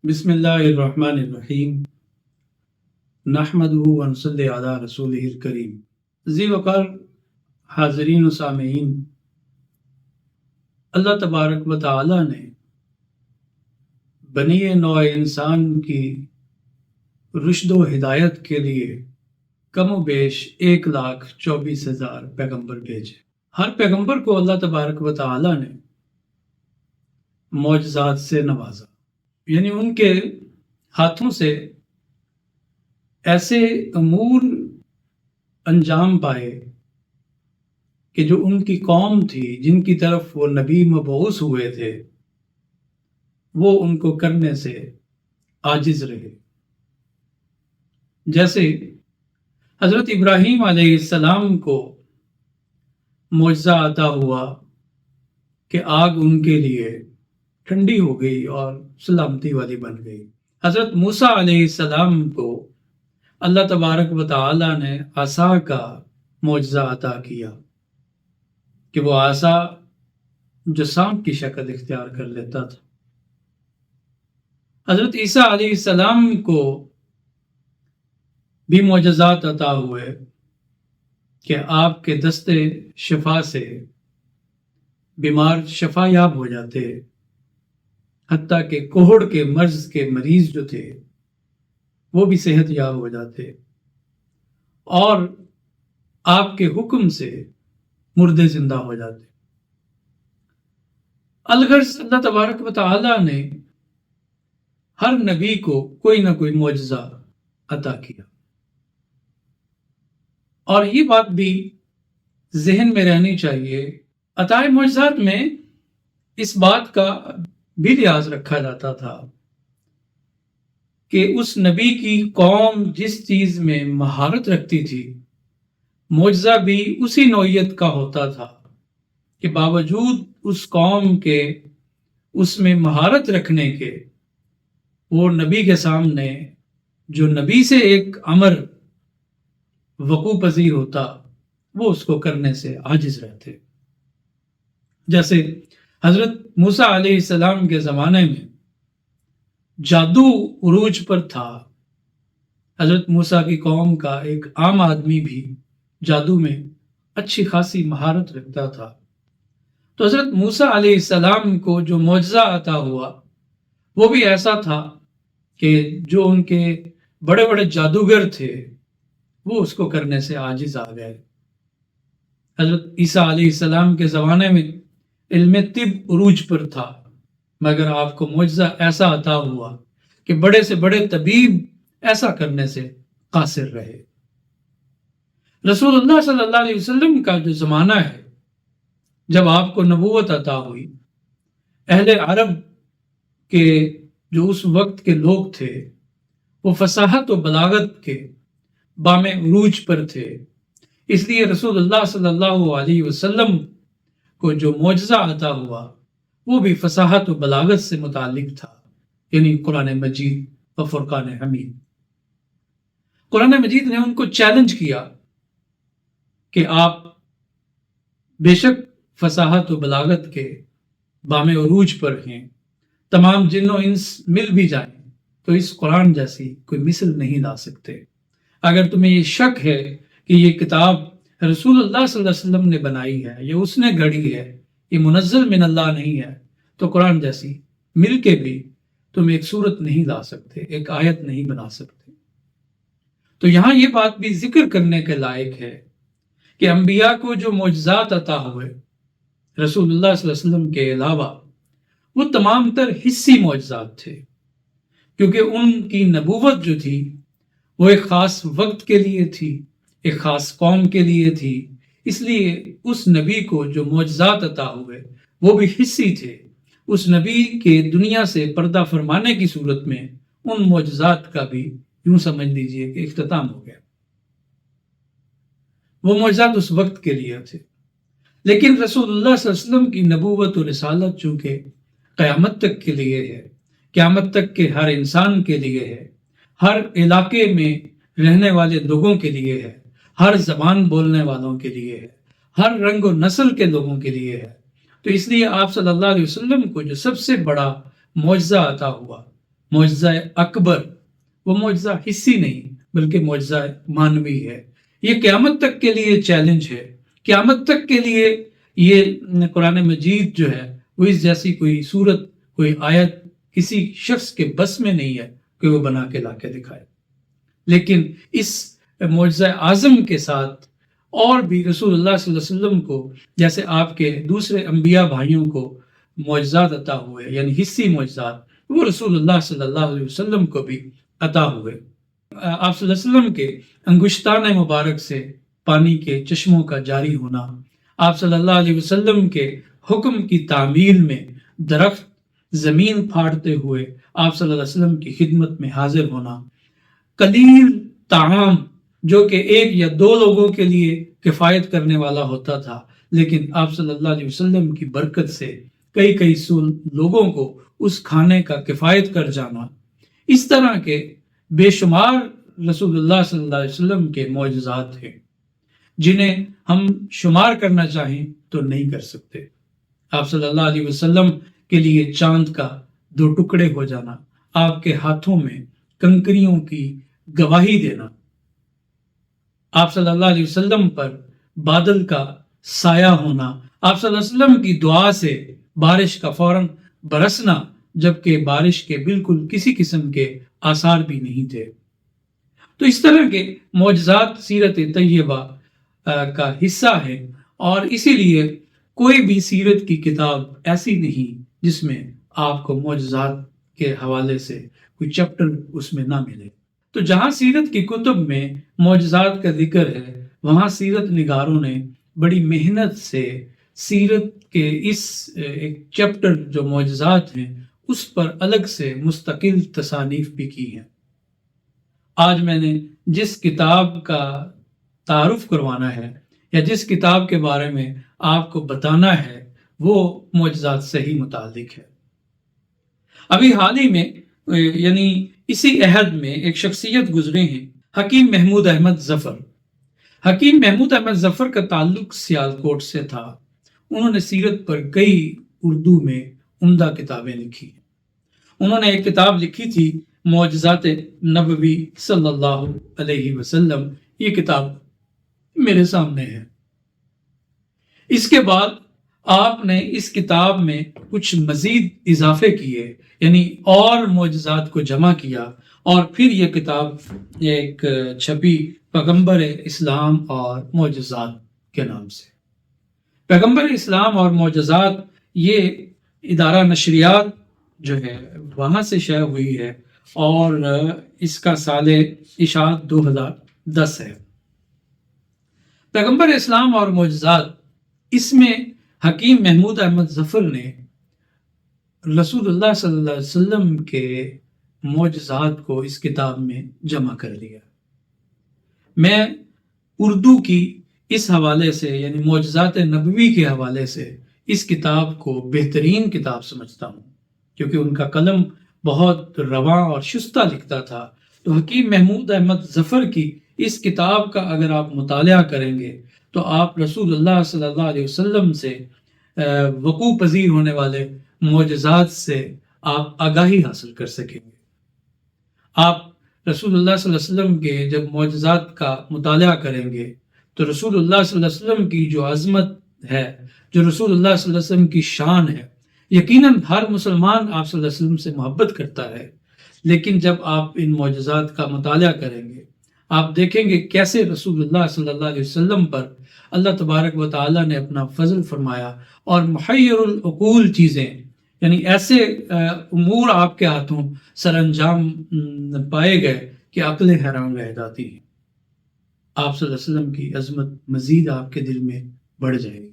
بسم اللہ الرحمن الرحیم نحمدہ ونصلی علی رسولہ الکریم۔ ذی وقار حاضرین و سامعین، اللہ تبارک و تعالی نے بنی نوع انسان کی رشد و ہدایت کے لیے کم و بیش 1,24,000 پیغمبر بھیجے۔ ہر پیغمبر کو اللہ تبارک و تعالی نے معجزات سے نوازا، یعنی ان کے ہاتھوں سے ایسے امور انجام پائے کہ جو ان کی قوم تھی، جن کی طرف وہ نبی مبعوث ہوئے تھے، وہ ان کو کرنے سے عاجز رہے۔ جیسے حضرت ابراہیم علیہ السلام کو معجزہ عطا ہوا کہ آگ ان کے لیے ٹھنڈی ہو گئی اور سلامتی والی بن گئی۔ حضرت موسیٰ علیہ السلام کو اللہ تبارک و تعالی نے عصا کا معجزہ عطا کیا کہ وہ عصا جو سانپ کی شکل اختیار کر لیتا تھا۔ حضرت عیسیٰ علیہ السلام کو بھی معجزات عطا ہوئے کہ آپ کے دستے شفا سے بیمار شفا یاب ہو جاتے، حتیٰ کہ کوہڑ کے مرض کے مریض جو تھے وہ بھی صحت یاب ہو جاتے، اور آپ کے حکم سے مردے زندہ ہو جاتے۔ الغرض اللہ تبارک و تعالی نے ہر نبی کو کوئی نہ کوئی معجزہ عطا کیا، اور یہ بات بھی ذہن میں رہنی چاہیے۔ عطا معجزات میں اس بات کا بھی لحاظ رکھا جاتا تھا کہ اس نبی کی قوم جس چیز میں مہارت رکھتی تھی، معجزہ بھی اسی نوعیت کا ہوتا تھا کہ باوجود اس قوم کے اس میں مہارت رکھنے کے، وہ نبی کے سامنے جو نبی سے ایک امر وقوع پذیر ہوتا، وہ اس کو کرنے سے عاجز رہتے۔ جیسے حضرت موسیٰ علیہ السلام کے زمانے میں جادو عروج پر تھا۔ حضرت موسیٰ کی قوم کا ایک عام آدمی بھی جادو میں اچھی خاصی مہارت رکھتا تھا، تو حضرت موسیٰ علیہ السلام کو جو معجزہ عطا ہوا وہ بھی ایسا تھا کہ جو ان کے بڑے بڑے جادوگر تھے وہ اس کو کرنے سے عاجز آ گئے۔ حضرت عیسیٰ علیہ السلام کے زمانے میں علم طب عروج پر تھا، مگر آپ کو معجزہ ایسا عطا ہوا کہ بڑے سے بڑے طبیب ایسا کرنے سے قاصر رہے۔ رسول اللہ صلی اللہ علیہ وسلم کا جو زمانہ ہے، جب آپ کو نبوت عطا ہوئی، اہل عرب کے جو اس وقت کے لوگ تھے وہ فصاحت و بلاغت کے بام عروج پر تھے، اس لیے رسول اللہ صلی اللہ علیہ وسلم کو جو معجزہ عطا ہوا وہ بھی فصاحت و بلاغت سے متعلق تھا، یعنی قرآن مجید و فرقان حمید۔ قرآن مجید نے ان کو چیلنج کیا کہ آپ بے شک فصاحت و بلاغت کے بام عروج پر ہیں، تمام جن و انس مل بھی جائیں تو اس قرآن جیسی کوئی مثل نہیں لا سکتے۔ اگر تمہیں یہ شک ہے کہ یہ کتاب رسول اللہ صلی اللہ علیہ وسلم نے بنائی ہے یا اس نے گھڑی ہے، یہ منزل من اللہ نہیں ہے، تو قرآن جیسی مل کے بھی تم ایک صورت نہیں لا سکتے، ایک آیت نہیں بنا سکتے۔ تو یہاں یہ بات بھی ذکر کرنے کے لائق ہے کہ انبیاء کو جو معجزات عطا ہوئے رسول اللہ صلی اللہ علیہ وسلم کے علاوہ، وہ تمام تر حصی معجزات تھے، کیونکہ ان کی نبوت جو تھی وہ ایک خاص وقت کے لیے تھی، ایک خاص قوم کے لیے تھی، اس لیے اس نبی کو جو معجزات عطا ہوئے وہ بھی حصی تھے۔ اس نبی کے دنیا سے پردہ فرمانے کی صورت میں ان معجزات کا بھی یوں سمجھ لیجئے کہ اختتام ہو گیا۔ وہ معجزات اس وقت کے لیے تھے، لیکن رسول اللہ صلی اللہ علیہ وسلم کی نبوت و رسالت چونکہ قیامت تک کے لیے ہے، قیامت تک کے ہر انسان کے لیے ہے، ہر علاقے میں رہنے والے لوگوں کے لیے ہے، ہر زبان بولنے والوں کے لیے ہے، ہر رنگ و نسل کے لوگوں کے لیے ہے، تو اس لیے آپ صلی اللہ علیہ وسلم کو جو سب سے بڑا معجزہ عطا ہوا، معجزہ اکبر، وہ معجزہ حصی نہیں بلکہ معجزہ مانوی ہے۔ یہ قیامت تک کے لیے چیلنج ہے، قیامت تک کے لیے یہ قرآن مجید جو ہے وہ اس جیسی کوئی صورت، کوئی آیت کسی شخص کے بس میں نہیں ہے کہ وہ بنا کے لا کے دکھائے۔ لیکن اس معجزہ اعظم کے ساتھ اور بھی رسول اللہ صلی اللہ علیہ وسلم کو، جیسے آپ کے دوسرے انبیاء بھائیوں کو معجزات عطا ہوئے، یعنی حصی معجزات، وہ رسول اللہ صلی اللہ علیہ وسلم کو بھی عطا ہوئے۔ آپ صلی اللہ علیہ وسلم کے انگشتان مبارک سے پانی کے چشموں کا جاری ہونا، آپ صلی اللہ علیہ وسلم کے حکم کی تعمیل میں درخت زمین پھاڑتے ہوئے آپ صلی اللہ علیہ وسلم کی خدمت میں حاضر ہونا، قلیل طعام جو کہ ایک یا دو لوگوں کے لیے کفایت کرنے والا ہوتا تھا، لیکن آپ صلی اللہ علیہ وسلم کی برکت سے کئی سو لوگوں کو اس کھانے کا کفایت کر جانا، اس طرح کے بے شمار رسول اللہ صلی اللہ علیہ وسلم کے معجزات ہیں جنہیں ہم شمار کرنا چاہیں تو نہیں کر سکتے۔ آپ صلی اللہ علیہ وسلم کے لیے چاند کا 2 ٹکڑے ہو جانا، آپ کے ہاتھوں میں کنکریوں کی گواہی دینا، آپ صلی اللہ علیہ وسلم پر بادل کا سایہ ہونا، آپ صلی اللہ علیہ وسلم کی دعا سے بارش کا فوراً برسنا، جبکہ بارش کے بالکل کسی قسم کے آثار بھی نہیں تھے۔ تو اس طرح کے معجزات سیرت طیبہ کا حصہ ہے، اور اسی لیے کوئی بھی سیرت کی کتاب ایسی نہیں جس میں آپ کو معجزات کے حوالے سے کوئی چیپٹر اس میں نہ ملے۔ تو جہاں سیرت کی کتب میں معجزات کا ذکر ہے، وہاں سیرت نگاروں نے بڑی محنت سے سیرت کے اس ایک چیپٹر جو معجزات ہیں اس پر الگ سے مستقل تصانیف بھی کی ہیں۔ آج میں نے جس کتاب کا تعارف کروانا ہے یا جس کتاب کے بارے میں آپ کو بتانا ہے وہ معجزات سے ہی متعلق ہے۔ ابھی حال ہی میں یعنی اسی عہد میں ایک شخصیت گزرے ہیں، حکیم محمود احمد ظفر۔ حکیم محمود احمد ظفر کا تعلق سیالکوٹ سے تھا۔ انہوں نے سیرت پر کئی اردو میں عمدہ کتابیں لکھی ہیں۔ انہوں نے ایک کتاب لکھی تھی معجزات نبوی صلی اللہ علیہ وسلم، یہ کتاب میرے سامنے ہے۔ اس کے بعد آپ نے اس کتاب میں کچھ مزید اضافے کیے، یعنی اور معجزات کو جمع کیا، اور پھر یہ کتاب ایک چھپی پیغمبر اسلام اور معجزات کے نام سے۔ پیغمبر اسلام اور معجزات یہ ادارہ نشریات جو ہے وہاں سے شائع ہوئی ہے، اور اس کا سال اشاعت 2010 ہے۔ پیغمبر اسلام اور معجزات، اس میں حکیم محمود احمد ظفر نے رسول اللہ صلی اللہ علیہ وسلم کے معجزات کو اس کتاب میں جمع کر لیا۔ میں اردو کی اس حوالے سے یعنی معجزات نبوی کے حوالے سے اس کتاب کو بہترین کتاب سمجھتا ہوں، کیونکہ ان کا قلم بہت رواں اور شستہ لکھتا تھا۔ تو حکیم محمود احمد ظفر کی اس کتاب کا اگر آپ مطالعہ کریں گے تو آپ رسول اللہ صلی اللہ علیہ وسلم سے وقوع پذیر ہونے والے معجزات سے آپ آگاہی حاصل کر سکیں گے۔ آپ رسول اللہ صلی اللہ علیہ وسلم کے جب معجزات کا مطالعہ کریں گے تو رسول اللہ صلی اللہ علیہ وسلم کی جو عظمت ہے، جو رسول اللہ صلی اللہ علیہ وسلم کی شان ہے، یقیناً ہر مسلمان آپ صلی اللہ علیہ وسلم سے محبت کرتا ہے، لیکن جب آپ ان معجزات کا مطالعہ کریں گے آپ دیکھیں گے کیسے رسول اللہ صلی اللہ علیہ وسلم پر اللہ تبارک و تعالیٰ نے اپنا فضل فرمایا، اور محیر العقول چیزیں، یعنی ایسے امور آپ کے ہاتھوں سر انجام پائے گئے کہ عقل حیران رہ جاتی ہے۔ آپ صلی اللہ علیہ وسلم کی عظمت مزید آپ کے دل میں بڑھ جائے گی۔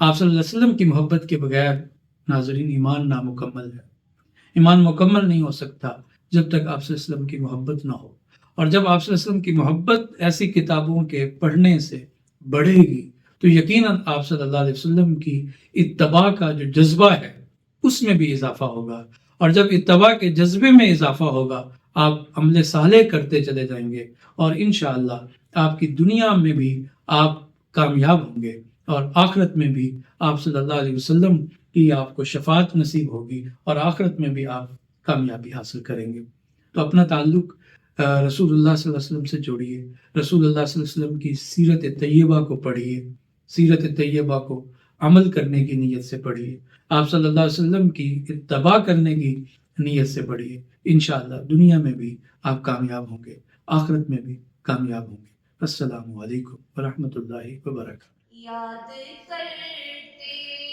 آپ صلی اللہ علیہ وسلم کی محبت کے بغیر ناظرین ایمان نامکمل ہے۔ ایمان مکمل نہیں ہو سکتا جب تک آپ صلی اللہ علیہ وسلم کی محبت نہ ہو، اور جب آپ صلی اللہ علیہ وسلم کی محبت ایسی کتابوں کے پڑھنے سے بڑھے گی تو یقیناً آپ صلی اللہ علیہ وسلم کی اتباع کا جو جذبہ ہے اس میں بھی اضافہ ہوگا، اور جب اتباع کے جذبے میں اضافہ ہوگا آپ عمل صالح کرتے چلے جائیں گے، اور انشاءاللہ آپ کی دنیا میں بھی آپ کامیاب ہوں گے اور آخرت میں بھی آپ صلی اللہ علیہ وسلم کی آپ کو شفاعت نصیب ہوگی اور آخرت میں بھی آپ کامیابی حاصل کریں گے۔ تو اپنا تعلق رسول اللہ صلی اللہ علیہ وسلم سے جوڑیے، رسول اللہ صلی اللہ علیہ وسلم کی سیرت طیبہ کو پڑھیے، سیرت طیبہ کو عمل کرنے کی نیت سے پڑھیے، آپ صلی اللہ علیہ وسلم کی اتباع کرنے کی نیت سے پڑھیے۔ انشاءاللہ دنیا میں بھی آپ کامیاب ہوں گے، آخرت میں بھی کامیاب ہوں گے۔ السلام علیکم ورحمۃ اللہ وبرکاتہ۔ یاد کرتے